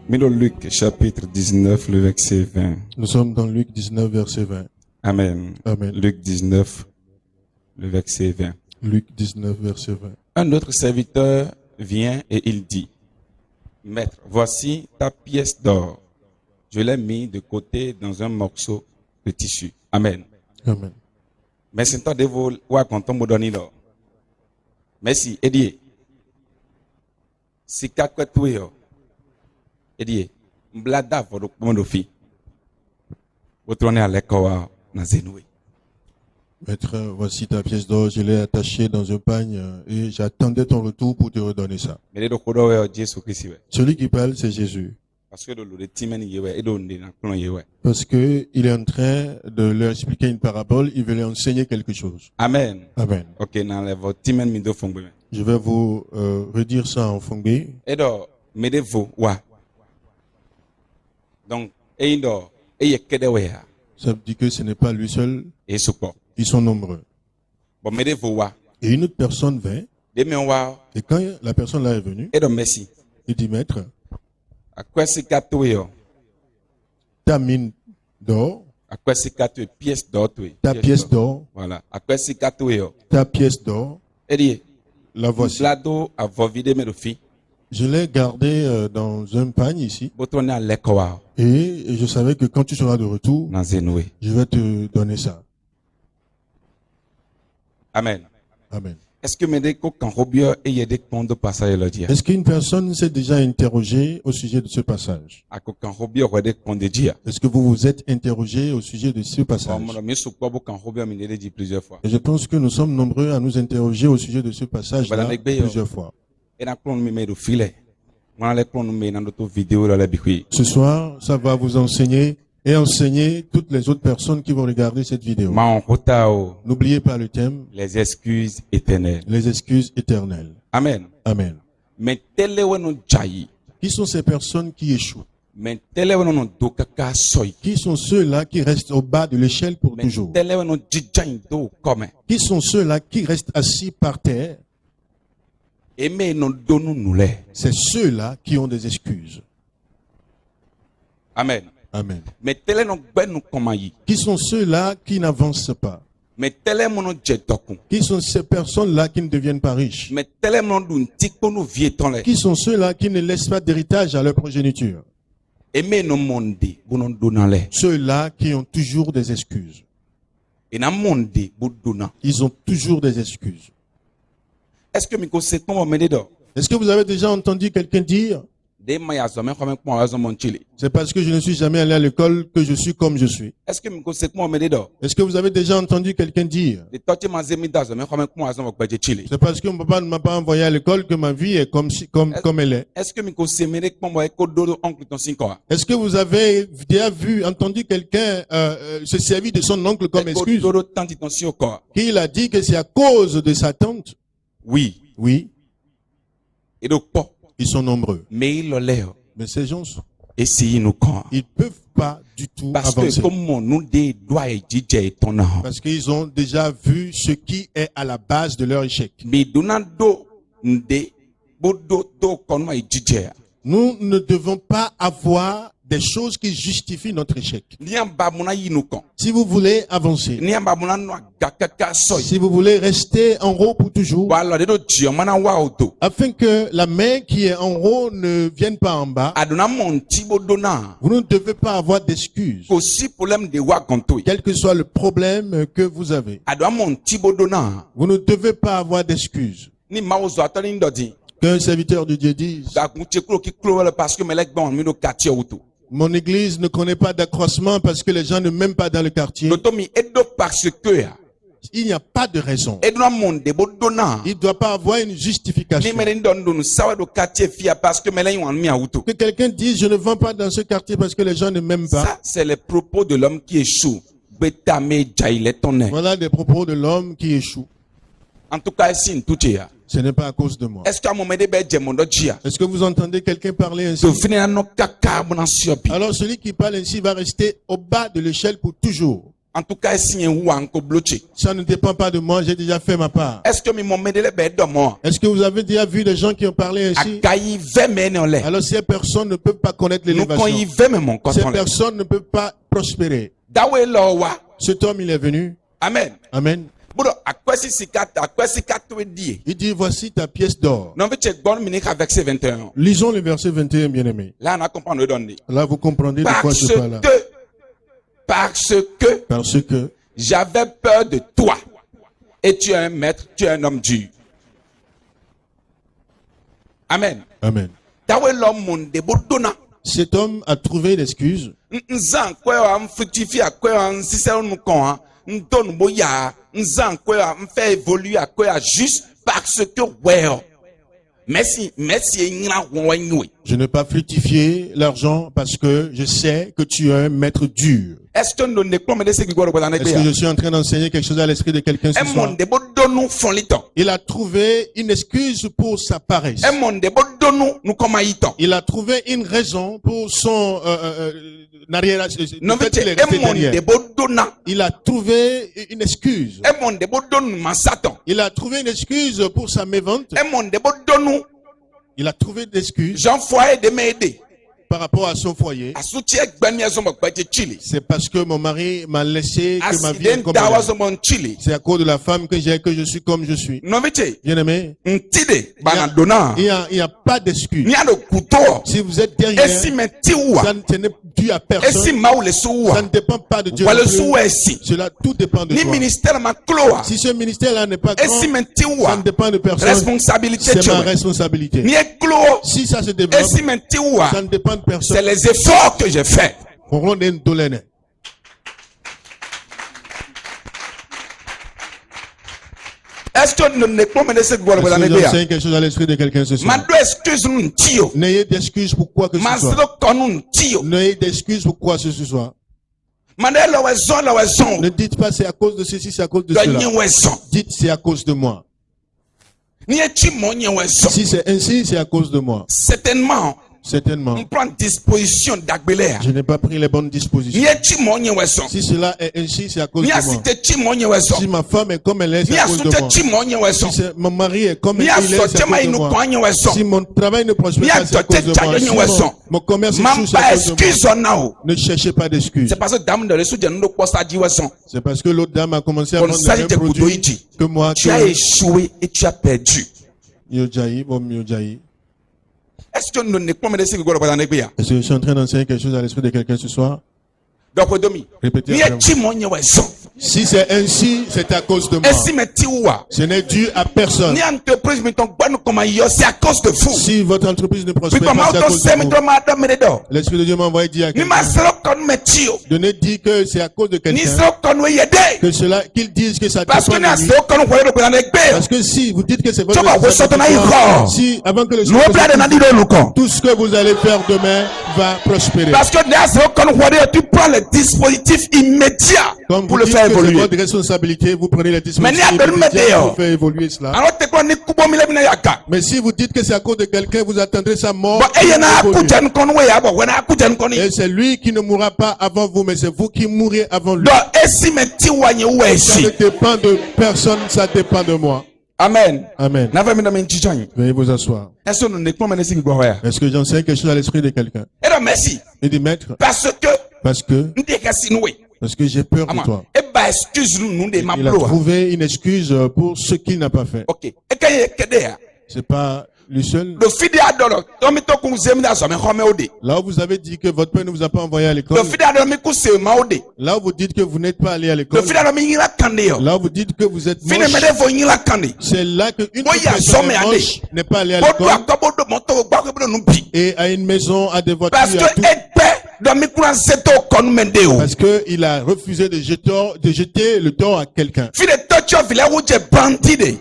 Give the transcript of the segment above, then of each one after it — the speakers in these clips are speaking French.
Milo Luc chapitre 19, le verset 20. Nous sommes dans Luc 19, verset 20. Amen. Amen. Luc 19, le verset 20. Luc 19, verset 20. Un autre serviteur vient et il dit, Maître, voici ta pièce d'or. Je l'ai mis de côté dans un morceau de tissu. Amen. Amen. Mais c'est un de vous, ouais, quand on me donne l'or. Merci, Eddie. Si kakwe tuyo. Eddie. Mblada vodo kumondofi. Otrone alekowa na zenoué. Maître, voici ta pièce d'or, je l'ai attachée dans un pagne et j'attendais ton retour pour te redonner ça. Mais les dokodo we Jésus Christ we. Celui qui parle, c'est Jésus. Parce que le timen yewe edo nde na klon yewe. Parce que il est en train de leur expliquer une parabole, il veut leur enseigner quelque chose. Amen. Amen. Ok, na le vo timen mi do fongbe. Je vais vous redire ça en fongbe. Edo mede vo wa. Donc eindo eye kedewe ya. Ça veut dire que ce n'est pas lui seul, E supo. ils sont nombreux. Bon mede vo wa. Et une autre personne vint, De me wa et quand la personne là est venue, edo merci. il dit, Maître, Akwesi katoyo. ta mine d'or, Akwesi katoyo pièce d'or toi. ta pièce d'or, Voilà. Akwesi katoyo. ta pièce d'or, Eddie. la voici. Blado a vovide me do fi. Je l'ai gardée dans un pagne ici, Botrone alekowa et je savais que quand tu seras de retour, na zenoué. je vais te donner ça. Amen. Amen. Est-ce que Medeko kan robio et yede kondo passage le dia? Est-ce qu'une personne s'est déjà interrogée au sujet de ce passage? Ako kan robio rede konde dia. Est-ce que vous vous êtes interrogé au sujet de ce Bon, passage? mon ami sukwa bo kan robio mi nede dit plusieurs fois. Et je pense que nous sommes nombreux à nous interroger au sujet de ce passage-là Voilà, les plusieurs fois. Et na klon mi me do file. Wana le klon me na do vidéo la bikui. Ce soir, ça va vous enseigner et enseigner toutes les autres personnes qui vont regarder cette vidéo. Ma on kotao N'oubliez pas le thème, les excuses éternelles. les excuses éternelles. Amen. Amen. Mais telewe no jayi. Qui sont ces personnes qui échouent? Mais telewe no do kaka soy. Qui sont ceux-là qui restent au bas de l'échelle pour Mais toujours? telewe no jijain do comme. Qui sont ceux-là qui restent assis par terre? Eme no donu nule. C'est ceux-là qui ont des excuses. Amen. Amen. Mais tele no gbenu komayi. Qui sont ceux-là qui n'avancent pas? Mais tele mono jetokun. Qui sont ces personnes-là qui ne deviennent pas riches? Mais tele mono dun tiko no vieton le. Qui sont ceux-là qui ne laissent pas d'héritage à leur progéniture? Eme no monde bonon donale. Ceux-là qui ont toujours des excuses. Et na monde bodona. Ils ont toujours des excuses. Est-ce que mi ko se ton me de do? Est-ce que vous avez déjà entendu quelqu'un dire, De ma ya zo me ko me ko azo mon chili. c'est parce que je ne suis jamais allé à l'école que je suis comme je suis? Est-ce que mi ko se ton me de do? Est-ce que vous avez déjà entendu quelqu'un dire, De tochi ma zemi da zo me ko me ko azo mo gbeje chili. c'est parce que mon papa ne m'a pas envoyé à l'école que ma vie est comme elle est? Est-ce que mi ko se me de ko mo e ko do oncle ton sinko? Est-ce que vous avez déjà entendu quelqu'un se servir de son oncle comme excuse? Do tanti ton sinko. Qu'il a dit que c'est à cause de sa tante? Oui. Oui, Et donc po. ils sont nombreux. Mais il le Mais ces gens, essayer nous quand. ils ne peuvent pas du tout Parce que avancer. comme nous des doigts et DJ ton nom. Parce qu'ils ont déjà vu ce qui est à la base de leur échec. Mais donando de bodo do konma et DJ. Nous ne devons pas avoir des choses qui justifient notre échec. Niamba muna yinuko. Si vous voulez avancer, Niamba muna no gakaka soy. si vous voulez rester en haut pour toujours, Wala de do jio mana wa auto. afin que la main qui est en haut ne vienne pas en bas, Adona mon tibo dona. vous ne devez pas avoir d'excuses, Aussi problème de wa konto. quel que soit le problème que vous avez. Adona mon tibo dona. Vous ne devez pas avoir d'excuses. Ni maozo atani ndodi. Qu'un serviteur de Dieu dise, Da kunche klo ki klo wala parce que melek bon mi no katia auto. mon église ne connaît pas d'accroissement parce que les gens ne m'aiment pas dans le quartier. Dotomi edo parce que ya. Il n'y a pas de raison. Edona mon de bodona. Il ne doit pas avoir une Ni justification. melen don don sawa do quartier fia parce que melen wan mi auto. Que quelqu'un dise, je ne vends pas dans ce quartier parce que les gens ne m'aiment pas. Ça c'est les propos de l'homme qui échoue. Betame jaile tonne. Voilà des propos de l'homme qui échoue. En tout cas, si tout ya. Ce n'est pas à cause de moi. Est-ce qu'à un moment de jemondo jia? Est-ce que vous entendez quelqu'un parler ainsi? To fini no kaka bona siopi. Alors celui qui parle ainsi va rester au bas de l'échelle pour toujours. En tout cas, si un ou encore bloqué. Ça ne dépend pas de moi, j'ai déjà fait ma part. Est-ce que mon médele de moi? Est-ce que vous avez déjà vu des gens qui ont parlé ainsi? Akayi ve me ne ole. Alors ces personnes ne peuvent pas connaître Nous l'élévation. kon yi ve me mon Ces koton le. personnes ne peuvent pas prospérer. Dawe lo wa. Cet homme, il est venu. Amen. Amen. Budo akwesi katwe die. Il dit, voici ta pièce d'or. Non veut bon minute avec verset 21. Lisons le verset 21, bien-aimé. Là on a compris donner. Là, vous comprendrez de quoi je parle. Parce que j'avais peur de toi. Et tu es un maître, tu es un homme dur. Amen. Amen. Dawe lo monde bodona. Cet homme a trouvé l'excuse. Nzan kwe wa mfutifi akwe wa nsise onukon ha. Ndon boya. Nzan kwe wa mfe évoluer akwe wa juste parce que well. Merci nyina wonwe. Je n'ai pas fructifié l'argent parce que je sais que tu es un maître dur. Est-ce que nous ne pouvons pas dire Est-ce que je suis en train d'enseigner quelque chose à l'esprit de quelqu'un ce soir? Il a trouvé une excuse pour sa paresse. Il a trouvé une raison pour son arrière. Il a trouvé une excuse. Il a trouvé une excuse pour sa mévente. Il a trouvé une excuse par rapport à son foyer. C'est parce que mon mari m'a laissé que ma vie est comme elle est. C'est à cause de la femme que j'ai que je suis comme je suis. Bien-aimé, il n'y a pas d'excuse. Si vous êtes derrière, ça n'est dû à personne. Ça ne dépend pas de Dieu. Cela tout dépend de toi. Si ce ministère-là n'est pas grand, ça ne dépend de personne. C'est ma responsabilité. Si ça se développe, ça ne dépend de personne. C'est les efforts que j'ai faits. Est-ce que nous ne pouvons pas dire quelque chose à l'esprit de quelqu'un ce soir? N'ayez d'excuses pour quoi que ce soit. N'ayez d'excuses pour quoi que ce soit. Ne dites pas c'est à cause de ceci, c'est à cause de cela. Dites c'est à cause de moi. Si c'est ainsi, c'est à cause de moi. Certainement. On prend disposition d'Agbélère. Je n'ai pas pris les bonnes dispositions. Si cela est ainsi, c'est à cause de moi. Si ma femme est comme elle est, c'est à cause de moi. Si mon mari est comme il est, c'est à cause de moi. Si mon travail ne prospère pas, c'est à cause de moi. Si mon commerce échoue, c'est à cause de moi. Ne cherchez pas d'excuses. C'est parce que l'autre dame a commencé à vendre les mêmes produits que moi. Tu as échoué et tu as perdu. Est-ce que nous ne pouvons pas dire Est-ce que je suis en train d'enseigner quelque chose à l'esprit de quelqu'un ce soir? Répétez. Si c'est ainsi, c'est à cause de moi. Ce n'est dû à personne. C'est à cause de vous. Si votre entreprise ne prospère pas, c'est à cause de vous. L'Esprit de Dieu m'a envoyé dire à quelqu'un de ne dire que c'est à cause de quelqu'un que cela, qu'ils disent que ça dépend de lui. Parce que si vous dites que c'est votre responsabilité, si avant que le tout ce que vous allez faire demain va prospérer. Parce que tu prends le dispositif immédiat pour le faire évoluer. C'est votre responsabilité, vous prenez les dispositifs immédiats pour faire évoluer cela. Mais si vous dites que c'est à cause de quelqu'un, vous attendrez sa mort. Et c'est lui qui ne mourra pas avant vous, mais c'est vous qui mourrez avant lui. Ça ne dépend de personne, ça dépend de moi. Amen. Amen. Veuillez vous asseoir. Est-ce que j'enseigne quelque chose à l'esprit de quelqu'un? Il dit, maître, parce que j'ai peur de toi. Il a trouvé une excuse pour ce qu'il n'a pas fait. C'est pas lui seul. Là où vous avez dit que votre père ne vous a pas envoyé à l'école. Là où vous dites que vous n'êtes pas allé à l'école. Là où vous dites que vous êtes moche. C'est là qu'une personne moche n'est pas allée à l'école. Et à une maison, à des voitures, parce que il a refusé de jeter le tort à quelqu'un.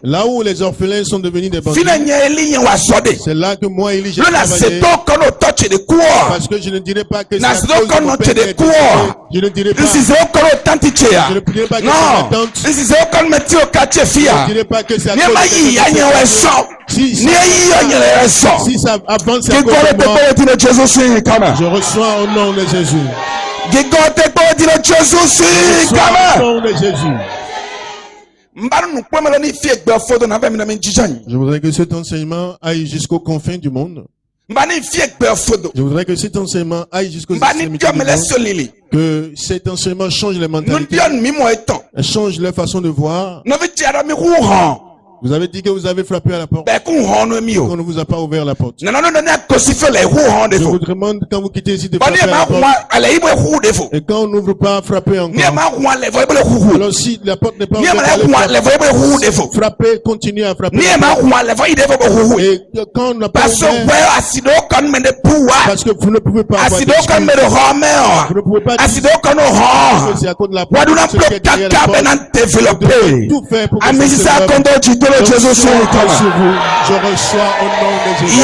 Là où les orphelins sont devenus des bandits. C'est là que moi, Élie, j'ai travaillé. Parce que je ne dirais pas que c'est à cause de mon père. Je ne dirais pas. Je ne dirais pas que c'est ma tante. Je ne dirais pas que c'est à cause de si ça avance à cause de moi, je reçois au nom de Jésus. Au nom de Jésus. Je voudrais que cet enseignement aille jusqu'aux confins du monde. Je voudrais que cet enseignement aille jusqu'aux extrémités du monde. Que cet enseignement change les mentalités. Change leur façon de voir. Vous avez dit que vous avez frappé à la porte. On ne vous a pas ouvert la porte. Je vous demande quand vous quittez ici de frapper à la porte. Et quand on n'ouvre pas, frappez encore. Alors si la porte n'est pas ouverte, frappez, continuez à frapper. Et quand on n'a pas ouvert, parce que vous ne pouvez pas avoir d'excuses. Vous ne pouvez pas dire que c'est à cause de la porte. Tout faire pour que ça se je reçois au nom de Jésus.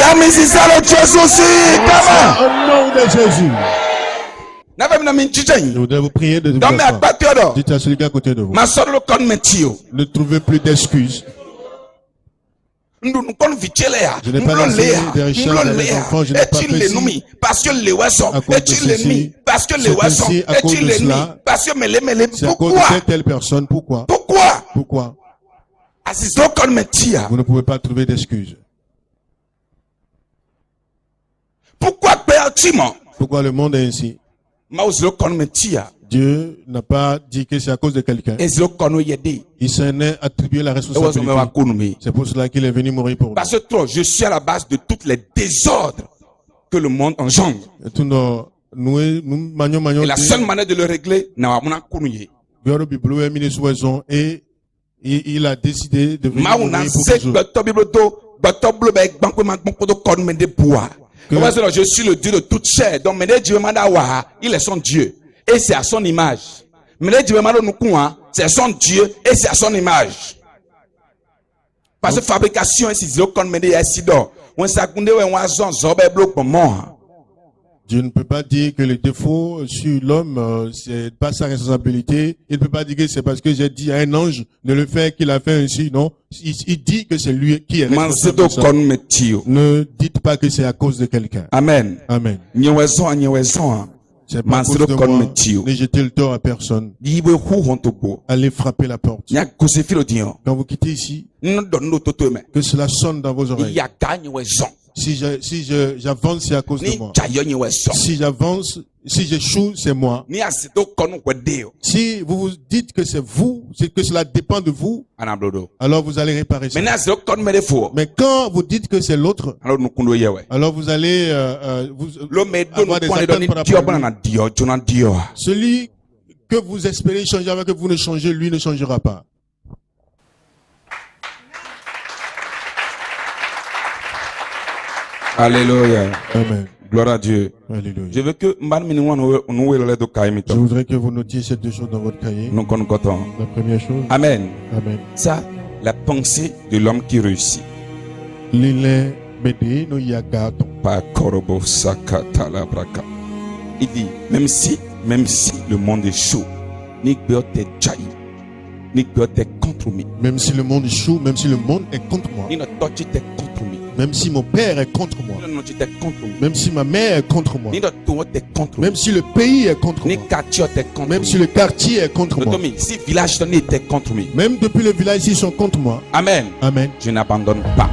Au nom de Jésus. Je voudrais vous prier de vous asseoir. Dites à celui qui est à côté de vous. Ne trouvez plus d'excuses. Je n'ai pas lancé des richards à mes enfants, je n'ai pas fait ci parce que à cause de ceci, parce que c'est à cause de cela, c'est à cause de cette telle personne. Pourquoi? Vous ne pouvez pas trouver d'excuses. Pourquoi le monde est ainsi? Dieu n'a pas dit que c'est à cause de quelqu'un. Il s'en est attribué la responsabilité. C'est pour cela qu'il est venu mourir pour nous. Parce que je suis à la base de tous les désordres que le monde engendre. Et la seule manière de le régler, et il a décidé de venir mourir pour nous. Je suis le Dieu de toute chair. Donc, il est son Dieu. Et c'est à son image. C'est son Dieu et c'est à son image. Parce que fabrication est si Dieu ne peut pas dire que le défaut sur l'homme, c'est pas sa responsabilité. Il ne peut pas dire que c'est parce que j'ai dit à un ange de le faire qu'il a fait ainsi. Non. Il dit que c'est lui qui est responsable. Ne dites pas que c'est à cause de quelqu'un. Amen. Amen. C'est pas à cause de moi. Ne jetez le tort à personne. Allez frapper la porte. Quand vous quittez ici, que cela sonne dans vos oreilles. Si j'avance, c'est à cause de moi. Si j'avance, si j'échoue, c'est moi. Si vous vous dites que c'est vous, c'est que cela dépend de vous, alors vous allez réparer ça. Mais quand vous dites que c'est l'autre, alors vous allez avoir des attentes par rapport à lui. Celui que vous espérez changer avant que vous ne changez, lui ne changera pas. Alléluia. Amen. Gloire à Dieu. Alléluia. Je veux que je voudrais que vous notiez ces deux choses dans votre cahier. La première chose. Amen. Amen. Ça, la pensée de l'homme qui réussit. Il dit, même si le monde est chaud, même si le monde est chaud, même si le monde est contre moi, même si mon père est contre moi, même si ma mère est contre moi, même si le pays est contre moi, même si le quartier est contre moi, même depuis le village ils sont contre moi. Amen. Amen. Je n'abandonne pas.